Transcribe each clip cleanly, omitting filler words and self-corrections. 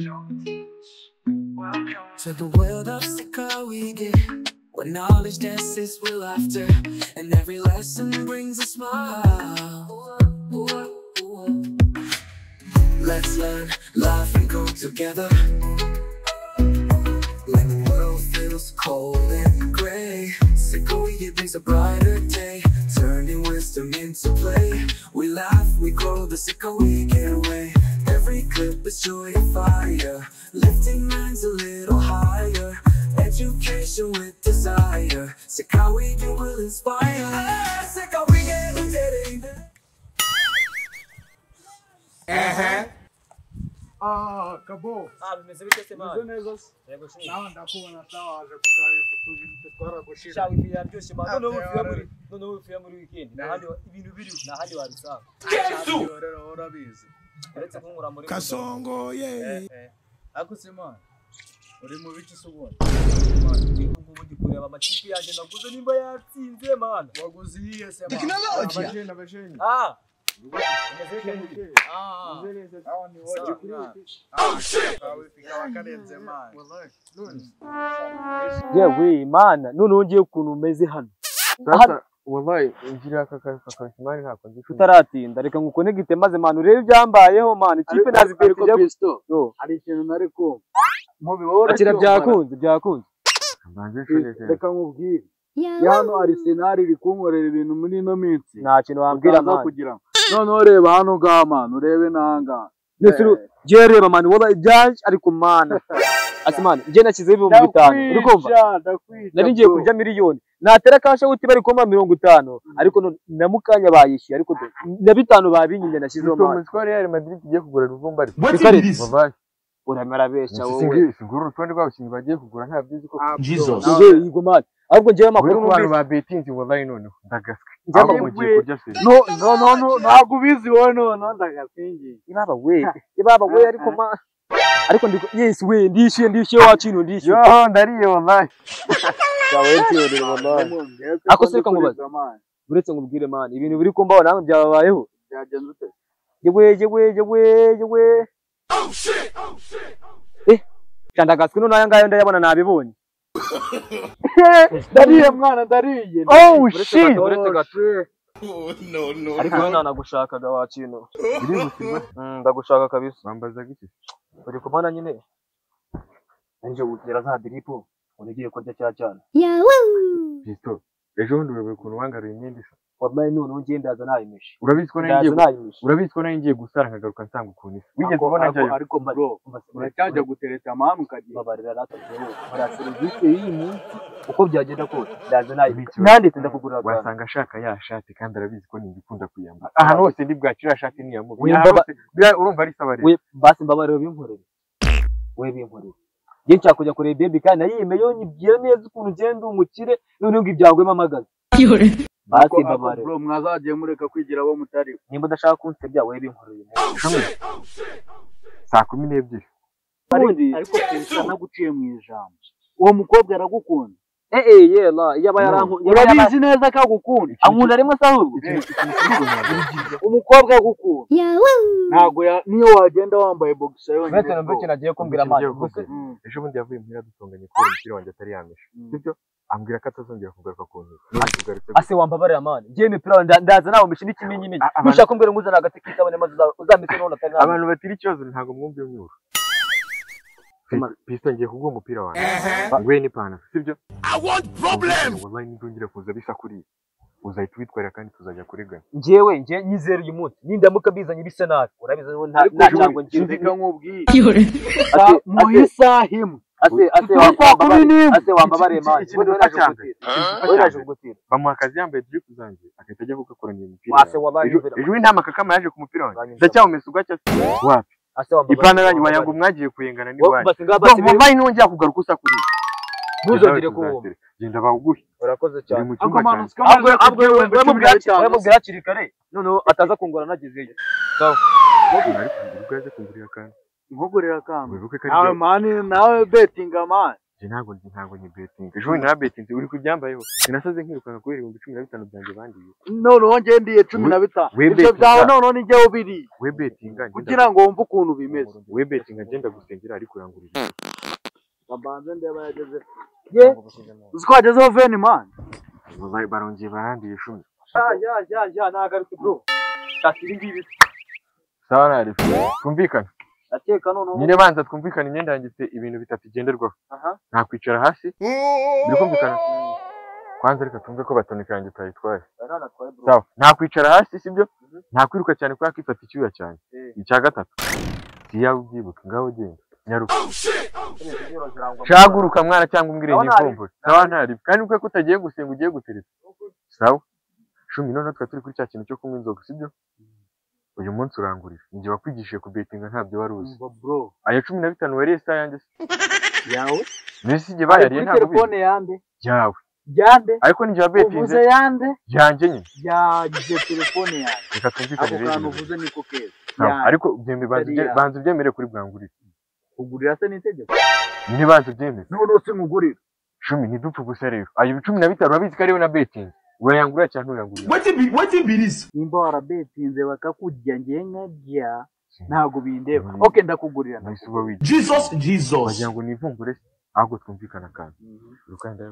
To the world of Sika we get, where knowledge dances with laughter, and every lesson brings a smile. Let's learn, laugh and grow together. When the world feels cold and gray, Sika we get brings a brighter day, turning wisdom into play. We laugh, we grow, the Sika we get away. Every clip is joy and fire, lifting minds a little higher. Education with desire, Sika we get will inspire. Sika we get today. Kabo. Bimeze bite se man? Neza se. Yego shini. Nawe ndakubona tawaje kukaye kutujye twaragushira. Shawi bya byose man. None uvuye muri weekend. Nahandi ibintu biri nahandi wabisanga. Yesu. Rero urabizi. Uretse kunkura muri Kasongo ye. Akuse man. Uri mu bici subona. Ubu ndikureba amakipe yanjye naguze nimba yatsinze man. Waguze iyihe se man? Abajene. Yewe mana none wongeye ukuntu umeze hano. Wallahi injira kakashimari ntako ndi Tutaratinda reka ngukonegite maze man urebe ibyambayeho man ikipe nazibere kujya Kristo. Ari ikintu nari ko mubi wowe akira byakunze. Reka nkubwire. Hano Arsenal iri kunkorera ibintu muri no minsi. Nta kintu wambwira man. None reba hano man urebe nanga. Nesiru je reba man wabaye byaje ariko man. Asimani je nakize ibihumbi 5 uri kumva? Nari ngiye kurya miliyoni. Natera kasha uti bari koma 50 ariko namukanya bayishyuye ariko na 5 babinyinye nashyizeho man. Umutware Real Madrid igiye kugura Ruvumba ariko. Wallahi uramera besha wowe. Siguru urutonde rw'abakinnyi bagiye kugura nta byizi ko Jesus. Yego man. Ahubwo ngiye makuru n'ubantu ba betinzi wallahi none ndagaswe. Abo mugiye kurya se. No ntago ubizi wowe none ndagasingi. Ibaba we ariko man. Ariko ndiko yes we ndishyuye wacino ndishyuye. Yo ndariye wallahi. Yawe ntiyodere wallahi. Ako se kangubaza. Uretse ngubwire man ibintu biri kumbaho namwe byababayeho. Byagenze ute? Yewe. Oh shit. Cyandagaswe none aya ngaya ndayabona nabibonye. Ndariye mwana ndariye. Oh shit. No. Ariko none nagushakaga wacino. Biri gusiba. Ndagushaka kabisa. Bambaza giki? Uri kumana nyine. Nje gutera za dripo. Unegiye kurya cyane. Kristo. Ejo bundi wewe kuntu wangaruye imyenda isa. Wallahi none ungiye ndaza nayimisha. Urabiziko nayigiye gusara nkagaruka nsanga ukuntu isa. Wigeze ubona njyayo? Ariko bro, uracyajya gutereta amahano ukagiye. Babarira ratatuyeho. Bara serivisi iyi munsi uko byagenda kose ndaza nayimisha. Nanditse ndakugurira. Wasanga ashaka ya shati kandi arabizi ko ningikunda kuyambara. Ahantu hose ndi bwakira shati ni yamubi. Urumva ari sabarira. We basi mbabarira binkorera. We binkorera. Ngiye cyakujya kure baby kandi nayimeyo nyibwira neza ukuntu ugenda umukire none ngo ibyagwema amagaza. Basi mbabarira. Bro mwazagiye mureka kwigira abo mutari. Nimba udashaka kunsebya we binkorera. Saa 12. Ariko Kristo naguciye mu ijambo. Uwo mukobwa aragukunda. Yela yaba yaranku. Urabizi neza ko agukunda. Ankunda rimwe sahubwo. Umukobwa agukunda. Ntago niyo wagenda wambaye boxer yonyine. Mbese nambeke nagiye kumbira amani. Ejo bundi yavuye muhira dutonganye ko umupira wanjye atari yamisha. Sibyo? Ambwira ko atazongera kugaruka ku nzu. Ase wambabarira amani. Ngiye imipira ndaza nawe misha n'ikimenyi. Nushaka kumbwira nguzana agateke kabone maze uzamise none atari. Abantu batiri ikibazo ntago mwumviye myura. Pista ngiye kugwa umupira wanjye. Ngwe ni pana. Sibyo? I want problem. Wallahi nindongera kuza bisa kuri. Uzahita witwarira kandi tuzajya kurigana. Ngiye nyizera uyu munsi. Nindamuka bizanye bisa nabi. Urabize nta cyangwa ngiye nkubwiye. Muhisa him. Ase wambabare man. Wewe gutira. Bamuha akazi yambaye drip zanjye akahita ajya kugakoranya umupira. Ase wabaye. Ejo intama kakama yaje ku mupira wanjye. Ndacyawumesa ugacya wapi? Ase wambabare. Ipana yanyu wayangu mwagiye kuyengana ni wapi? Basi nongera kugaruka usa kuri. Ntuzongere kuwumva. Genda baguhe. Urakoze cyane. Abwo hakiri kare. None ataza kungura nagezeyo. Sawa. Ari kungurira kandi. Nkugurira kandi. Nawe mani nawe betting man. ntabwo ni betting. Ejo na betting uri kubyambayeho. Sinasaze nkirukanga kubera 15,000 byanjye bandiye. Noneho ngiye ndiye 15. Ibyo byawe noneho ni njyewe biri. We betting kugira ngo wumve ukuntu bimeze. We betting agenda gusengera ari kurangurira. Babanze ndeba yageze. Ye. Uzikwagezeho veni man. Barongeye barandiye 10. Ya nagarutse bro. Tatiri ngibi. Sawa nari. Twumvikana. Ateka noneho. Nyine banza twumvikana imyenda yangitse ibintu bitatu igenderwaho. Nta kwicara hasi. Bikumvikana. Kwanza reka tumve ko batonika yanjye tayitwaye. Sawa, nta kwicara hasi sibyo? Nta kwiruka cyane kwa kwifata icyuya cyane. Icya gatatu. Siya ubyibuka ngaho genda. Nyaruka. Shaguruka mwana cyangwa umbwire n'ivumvura. Sawa ntari. Kandi uko utagiye gusenga ugiye gutereta. Sawa. 10 none twa turi kuri cya kintu cyo kunywa inzoga sibyo? Uyu munsi urangurira. Nje wakwigishije ku betting ntabyo waruzi. Bro. Aya 15 wari esa yanjye. Yawe? Nisi je bayariye ntabwo. Telefone yande? Yawe. Yande? Ariko nije betting. Uvuze yande? Yanjye nyine. Yaje telefone yande. Reka tumvikane rero. Ako uvuze niko keza. Ariko byembe banze byemere kuri bwangurira. Kugurira se n'itegeko. Nyine banze byemere. None se ngugurira. 10 ntidupfa gusa rero. Ayo 15 urabizi ko ariyo na betting. Urayangura cyane urangurira. What birisi? Nimba warabetinze bakakujya ngiye nkajya ntago bindeba. Okay ndakugurira na. Jesus. Wagira ngo nivungure ahubwo twumvikana kandi. Rukanda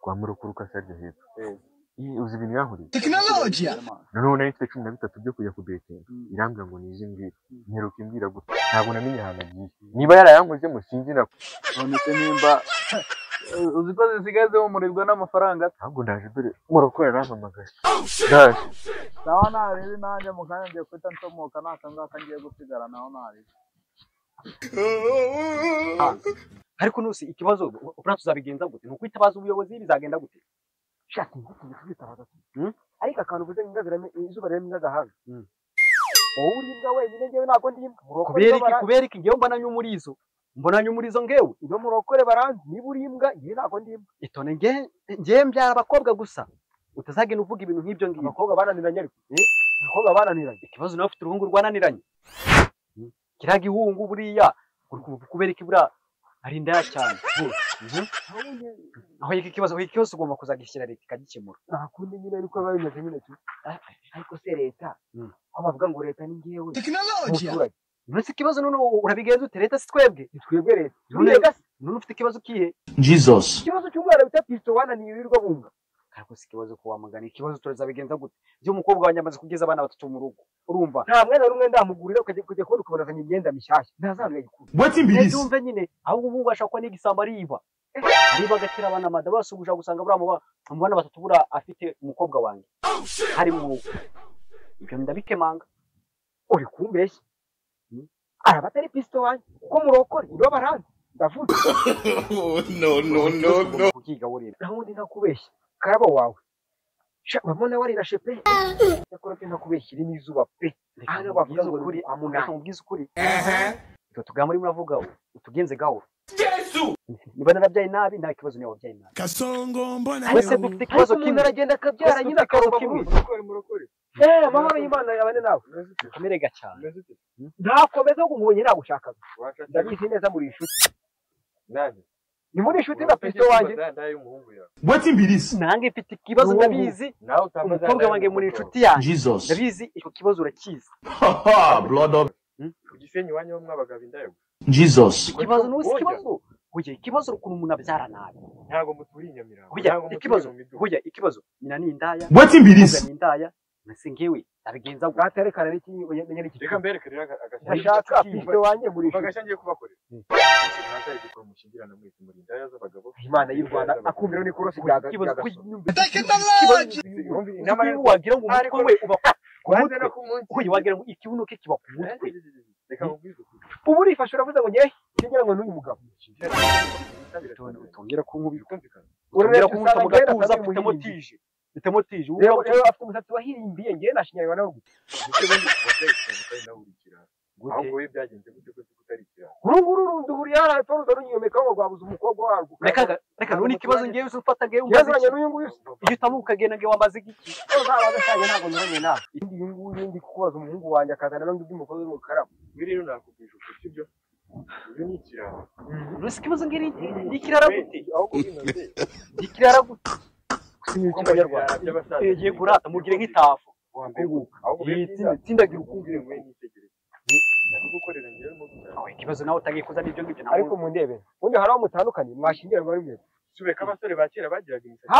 kwa murukuruka sarje hepfo. Uzi ibintu yankuriye. Technology. None nahise 13 byo kujya ku betting. Irambwira ngo nizi mbwira. Nteruka imbwira gute. Ntabwo namenye ahantu agiye. Niba yarayankoze mu sinzi nako. None se nimba uziko zisigaze umurirwa n'amafaranga ntabwo ndaje dore murokore rampamagaye ndaje sawa narebe nanjye mukanya ngiye kwita ntomoka nakangaka ngiye gusigara naho narebe ariko nusi ikibazo upra tuzabigenza gute nuko itabaza ubuyobozi bizagenda gute shati ngikuye twitabaza ariko akantu uvuze ngazirame izuba rero ngagahanga wowe urimbwa wenyine ngewe nako ndimbwa kubera iki ngewe mbona nyumurizo ngewe ibyo murokore baranzi niba urimbwa ngewe nako ndimbwa itone ngewe mbyara abakobwa gusa utazagenda uvuga ibintu nk'ibyo ngibyo abakobwa bananiranye ariko abakobwa bananiranye ikibazo nawe ufite uruhungu rwananiranye kiraga ihungu buriya kubera iki bura ari ndaya cyane aho iki kibazo ugomba kuzagishyira leta ikagikemura nakundi nyine ariko babimeze nyine ariko se leta aho bavuga ngo leta ni ngewe umuturage none ikibazo none urabigenza ute leta si twebwe leta none ufite ikibazo kihe Jesus ikibazo cy'umwana bita Kristo wananiye wirirwa bunga ariko si ikibazo ko wamagana ikibazo turazabigenza gute byo umukobwa wanyamaze kugeza abana batatu mu rugo urumva nta mwana rumwe ndamugurira kujya kubona ukabona imyenda mishyashya ntazanwe yikuru ndumve nyine ahubwo ubu bashaka n'igisambo ariba agakira abana amada basubuje gusanga buriya mu bana batatu bura afite umukobwa wanjye hari mu rugo ibyo ndabikemanga uri kumbeshya araba atari Kristo wanjye uko murokore iro baranzi ndavuga no kukiga wuri naho ndi nakubeshya karaba wawe bamona warirashe pe yakora pe nakubeshya iri n'izuba pe hano bavuga ngo kuri amunaka mubwiza ukuri tuvuga muri muravuga utugenze gaho Yesu niba narabyaye nabi nta kibazo niyo wabyaye nabi Kasongo mbona wese dufite ikibazo kimwe aragenda akabyara nyine akaruka kimwe murokore mahoro y'Imana yabane nawe kumerega cyane ntakomeza kumubonye nagushaka ndabizi neza muri inshuti nani ni muri inshuti na Kristo wanjye what imbirisi nange mfite ikibazo ndabizi umukobwa wanjye muri inshuti yanjye ndabizi icyo kibazo urakizi blood of Gisenyi wanyu mwabagabo indayo Jesus ikibazo nusi kibazo Huye ikibazo ukuntu umuntu abyara nabi ntago muturi inyamira huye ikibazo nyina ni indaya what imbirisi ni indaya nasengewe abigenza bwaterekana n'iki menye n'iki reka mberekere agashaka Kristo wanjye muri bagashangiye kubakorera ntazaye gukora mushingirana muri indaya z'abagabo Imana y'u Rwanda akumvira ni kurose byaga ikibazo wagira ngo umutwe we uba huye wagira ngo ikibuno ke kiba ku mutwe reka mubwize ubu urifashe uravuze ngo ngiye ngira ngo n'uyu mugabo utongera kunkubita urabera kumuta mu gatuza bitemo tije rero afite umusatsi wahirimbiye ngiye nashinyarwa nawe ahubwo we byagenze gute ko kutarikira urunguru nduhuriye hara toruza runyomeka ngo rwabuze umukobwa warwo reka none ikibazo ngiye ufata ngiye yazanye n'uyu nguyu iyo utamuka genda ngiye wamaze iki nzabaza cyane ntago nyoranye nawe indi nguyu ndi kubaza umuhungu wanjye akazana n'undi by'umukobwa w'umukara biri rero nakubwisha uko sibyo Ibyo ni ikiraro. Rusi kibazo ngiri ikirara gute? Ahubwo binoze. Ikirara gute? Kusinyuka abanyarwanda. Yeye kurata mugire nk'itafu. Ahubwo Tsindagira ukungire mwe nitegereza. Gukorera ngewe mu gusa. aho ikibazo nawe utagiye kuza n'ibyo ngibyo nawe. Ariko mu ndebe. Undi hari aho mutandukanye mwashingira ngo rimwe. Subeka abasore ba kera bagiraga imisatsi.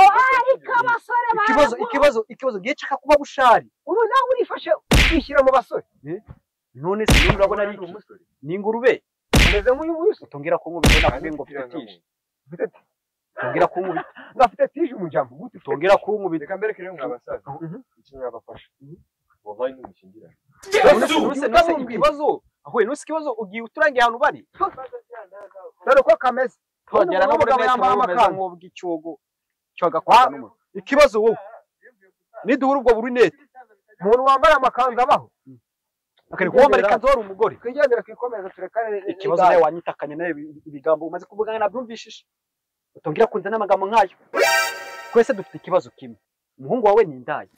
Ikibazo giye caka kuba bushari. Ubu nawe urifashe ukishyira mu basore. None se urabona ari umusore. ni ingurube. Umeze nk'uyu nguyu se. Utongera kunkubita nakuye ngo mfite tije. Utongera kunkubita. Ngafite tije umujambo gute? Utongera kunkubita. Reka mbere kire mwabasaza. Ikintu yabafasha. Wallahi n'umushingira. Nose ikibazo. Ahwe nose ikibazo ugiye uturangiye ahantu bari. Dore ko kameze. Twongera no muri yambaye amakanzu bw'icyogo. Cyagakora n'umuntu. Ikibazo wowe. Niduhura ubwo burinete. Umuntu wambaye amakanzu abaho. Akari kuwambara ikanzu wari umugore. Twigendera kwikomeza turekane. Ikibazo nawe wanyitakanye nawe ibigambo umaze kuvuga nabyumvishije. Utongera kunza n'amagambo nkayo. Twese dufite ikibazo kimwe. Umuhungu wawe ni indaya.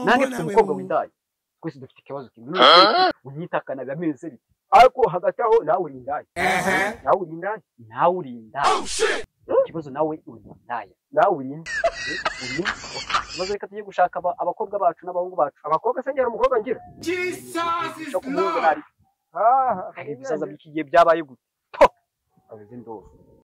Nange mfite umukobwa w'indaya. Twese dufite ikibazo kimwe. Unyitakana bameze bite? Ariko hagati aho nawe uri indaya. Nawe uri indaya. Ikibazo nawe uri indaya. Nawe uri indaya. Ikibazo reka tujye gushaka abakobwa bacu n'abahungu bacu. Abakobwa se ngera umukobwa ngira. Cyo kumuhungu nari. Ah, Ibisaza by'ikigiye byabaye gute? Abeze ndofu.